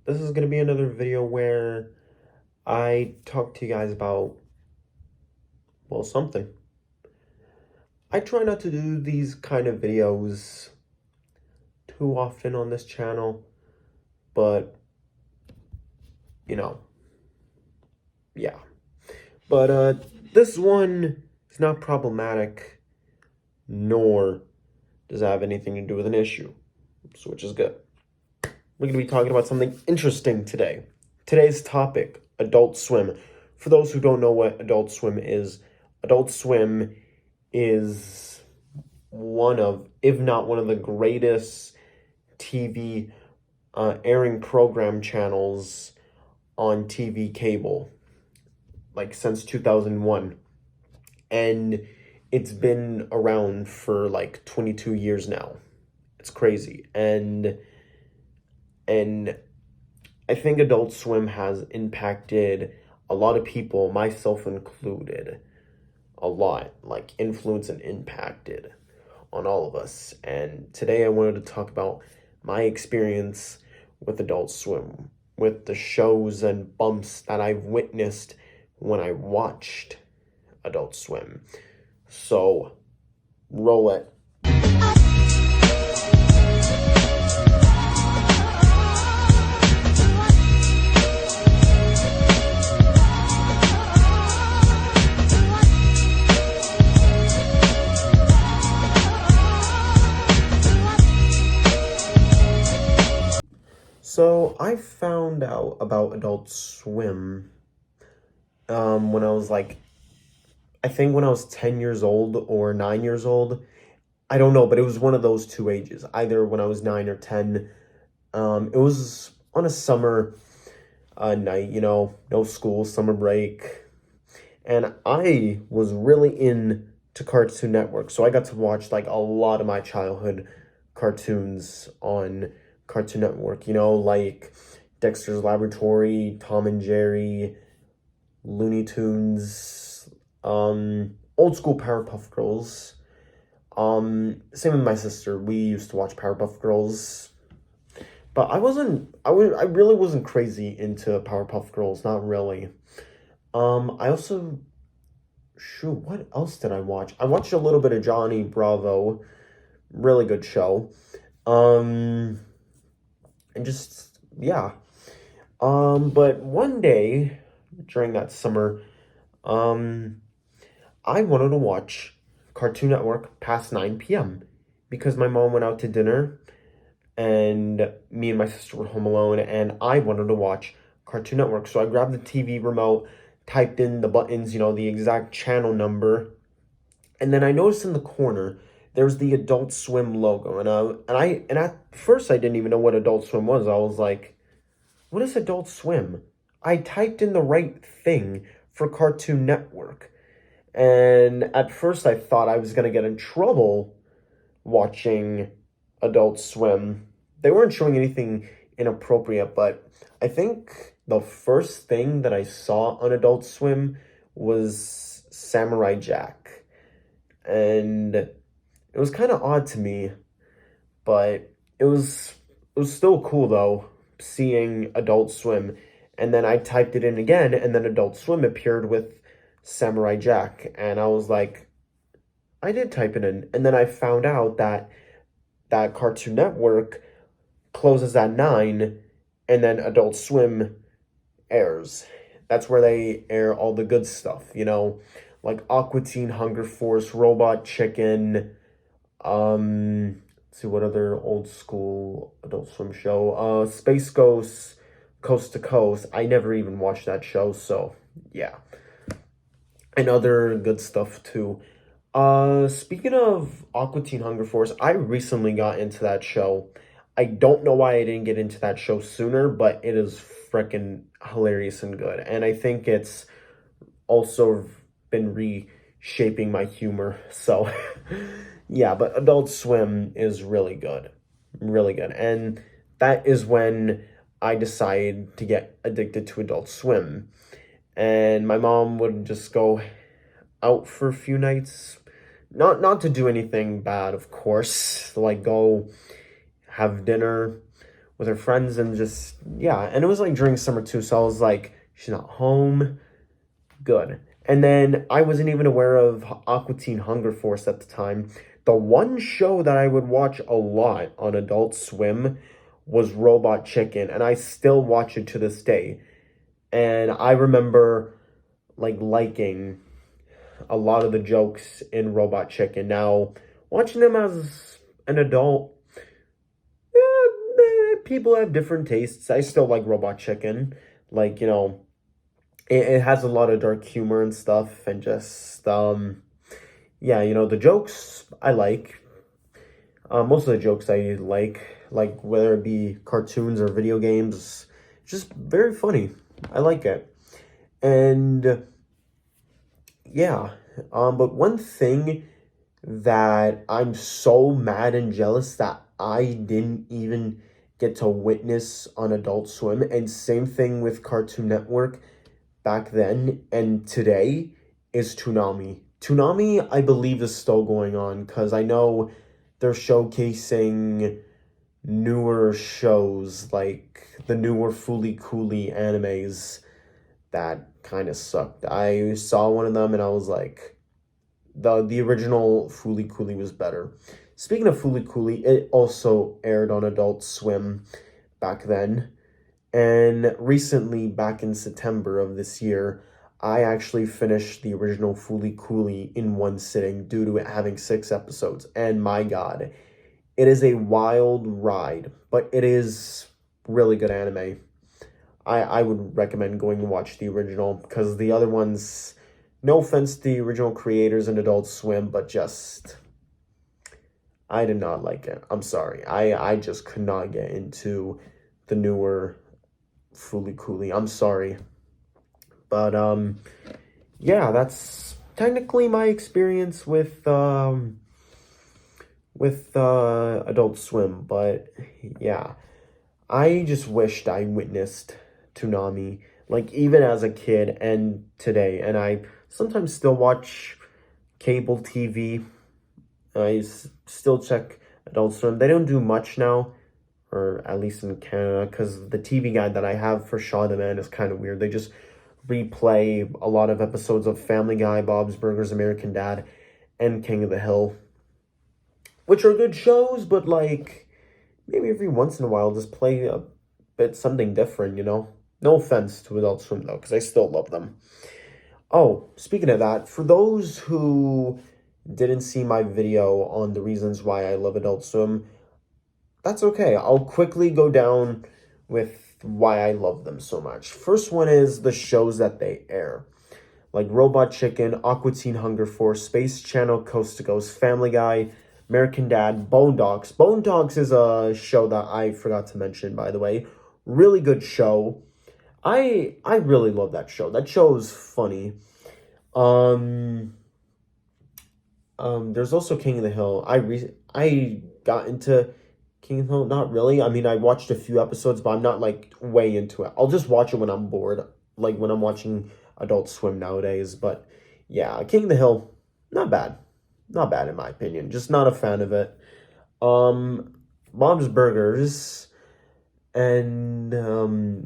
This is going to be another video where I talk to you guys about, well, something. I try not to do these kind of videos too often on this channel, but, yeah. But this one is not problematic, nor does it have anything to do with an issue, so which is good. We're going to be talking about something interesting today. Today's topic, Adult Swim. For those who don't know what Adult Swim is one of, if not one of the greatest TV airing program channels on TV cable, like since 2001. And it's been around for like 22 years now. It's crazy. And I think Adult Swim has impacted a lot of people, myself included, a lot, like influenced and impacted on all of us. And today I wanted to talk about my experience with Adult Swim, with the shows and bumps that I've witnessed when I watched Adult Swim. So, roll it. So I found out about Adult Swim when I was I think when I was 10 years old or 9 years old. I don't know, but it was one of those two ages, either when I was 9 or 10. It was on a summer night, no school, summer break. And I was really into Cartoon Network, so I got to watch like a lot of my childhood cartoons on Cartoon Network, like Dexter's Laboratory, Tom and Jerry, Looney Tunes, old school Powerpuff Girls. Same with my sister. We used to watch Powerpuff Girls. But I really wasn't crazy into Powerpuff Girls, not really. I also, what else did I watch? I watched a little bit of Johnny Bravo, really good show. And just, yeah. But one day during that summer, I wanted to watch Cartoon Network past 9 p.m. because my mom went out to dinner and me and my sister were home alone and I wanted to watch Cartoon Network. So I grabbed the TV remote, typed in the buttons, the exact channel number, and then I noticed in the corner there's the Adult Swim logo, and at first I didn't even know what Adult Swim was. I was like, what is Adult Swim? I typed in the right thing for Cartoon Network, and at first I thought I was gonna get in trouble watching Adult Swim. They weren't showing anything inappropriate, but I think the first thing that I saw on Adult Swim was Samurai Jack. And it was kind of odd to me, but it was still cool though, seeing Adult Swim. And then I typed it in again, and then Adult Swim appeared with Samurai Jack. And I was like, I did type it in. And then I found out that Cartoon Network closes at 9, and then Adult Swim airs. That's where they air all the good stuff, like Aquatine, Hunger Force, Robot Chicken. Let's see what other old school Adult Swim show. Space Ghost, Coast to Coast. I never even watched that show, so yeah. And other good stuff too. Speaking of Aquatine Hunger Force, I recently got into that show. I don't know why I didn't get into that show sooner, but it is freaking hilarious and good. And I think it's also been reshaping my humor. So, yeah, but Adult Swim is really good. Really good. And that is when I decided to get addicted to Adult Swim. And my mom would just go out for a few nights. Not to do anything bad, of course. Like go have dinner with her friends and just, yeah. And it was like during summer too, so I was like, she's not home. Good. And then I wasn't even aware of Aquatine Hunger Force at the time. The one show that I would watch a lot on Adult Swim was Robot Chicken, and I still watch it to this day. And I remember like liking a lot of the jokes in Robot Chicken. Now, watching them as an adult, people have different tastes. I still like Robot Chicken. Like, you know, it has a lot of dark humor and stuff, and just, yeah, you know, the jokes I like. Most of the jokes I like whether it be cartoons or video games, just very funny. I like it. And yeah, but one thing that I'm so mad and jealous that I didn't even get to witness on Adult Swim, and same thing with Cartoon Network back then and today, is Toonami. Toonami, I believe, is still going on because I know they're showcasing newer shows like the newer Fooly Cooly animes that kind of sucked. I saw one of them and I was like, the original Fooly Cooly was better. Speaking of Fooly Cooly, it also aired on Adult Swim back then. And recently, back in September of this year, I actually finished the original Fooly Cooly in one sitting due to it having 6 episodes. And my God, it is a wild ride, but it is really good anime. I would recommend going to watch the original because the other ones, no offense to the original creators and Adult Swim, but just, I did not like it. I'm sorry. I just could not get into the newer Fooly Cooly. I'm sorry. But, yeah, that's technically my experience with Adult Swim. But, yeah, I just wished I witnessed Toonami, like, even as a kid and today. And I sometimes still watch cable TV. I still check Adult Swim. They don't do much now, or at least in Canada, because the TV guide that I have for Shaw the Man is kind of weird. They just replay a lot of episodes of Family Guy, Bob's Burgers, American Dad, and King of the Hill, which are good shows, but, like, maybe every once in a while just play a bit something different, you know? No offense to Adult Swim, though, because I still love them. Oh, speaking of that, for those who didn't see my video on the reasons why I love Adult Swim, that's okay. I'll quickly go down with why I love them so much. First one is the shows that they air, like Robot Chicken, Aquatine Hunger Force, Space Channel, Coast to Coast, Family Guy, American Dad, Bone Dogs. Bone Dogs is a show that I forgot to mention, by the way. Really good show. I really love that show. That show is funny. There's also King of the Hill. I got into King of the Hill, not really. I mean, I watched a few episodes, but I'm not, like, way into it. I'll just watch it when I'm bored, like when I'm watching Adult Swim nowadays. But, yeah, King of the Hill, not bad. Not bad, in my opinion. Just not a fan of it. Bob's Burgers and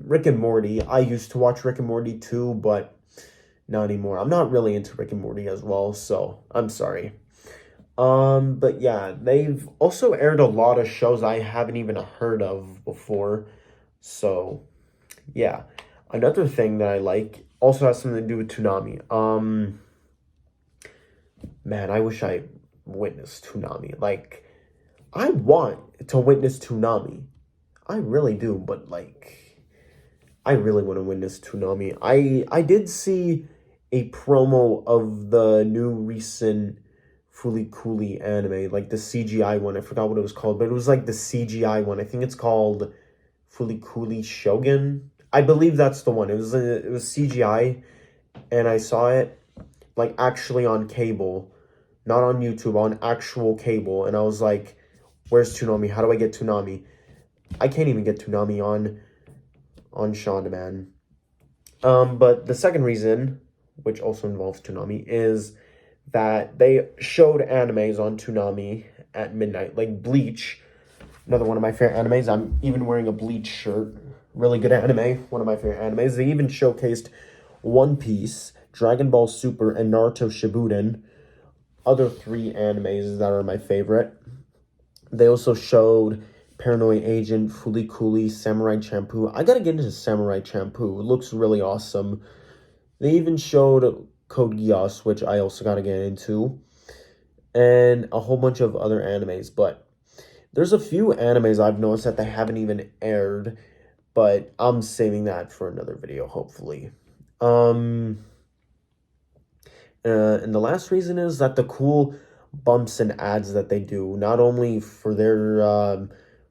Rick and Morty. I used to watch Rick and Morty, too, but not anymore. I'm not really into Rick and Morty as well, so I'm sorry. But yeah, they've also aired a lot of shows I haven't even heard of before. So, yeah. Another thing that I like also has something to do with Toonami. Man, I wish I witnessed Toonami. Like, I want to witness Toonami. I really do, but, like, I really want to witness Toonami. I did see a promo of the new recent Fooly Cooly anime, like the CGI one. I forgot what it was called, but it was like the CGI one. I think it's called Fooly Cooly Shogun. I believe that's the one. It was CGI, and I saw it like actually on cable, not on YouTube, on actual cable. And I was like, "Where's Toonami? How do I get Toonami?" I can't even get Toonami on Shaw Demand. But the second reason, which also involves Toonami, is that they showed animes on Toonami at midnight, like Bleach. Another one of my favorite animes. I'm even wearing a Bleach shirt. Really good anime. One of my favorite animes. They even showcased One Piece, Dragon Ball Super, and Naruto Shippuden. Other 3 animes that are my favorite. They also showed Paranoid Agent, Fooly Cooly, Samurai Champloo. I gotta get into Samurai Champloo. It looks really awesome. They even showed Code Geass, which I also gotta get into. And a whole bunch of other animes. But there's a few animes I've noticed that they haven't even aired. But I'm saving that for another video, hopefully. And the last reason is that the cool bumps and ads that they do, not only for their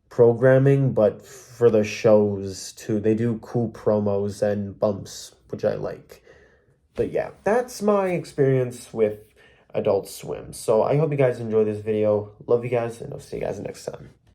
programming, but for the shows too. They do cool promos and bumps, which I like. But yeah, that's my experience with Adult Swim. So I hope you guys enjoy this video. Love you guys, and I'll see you guys next time.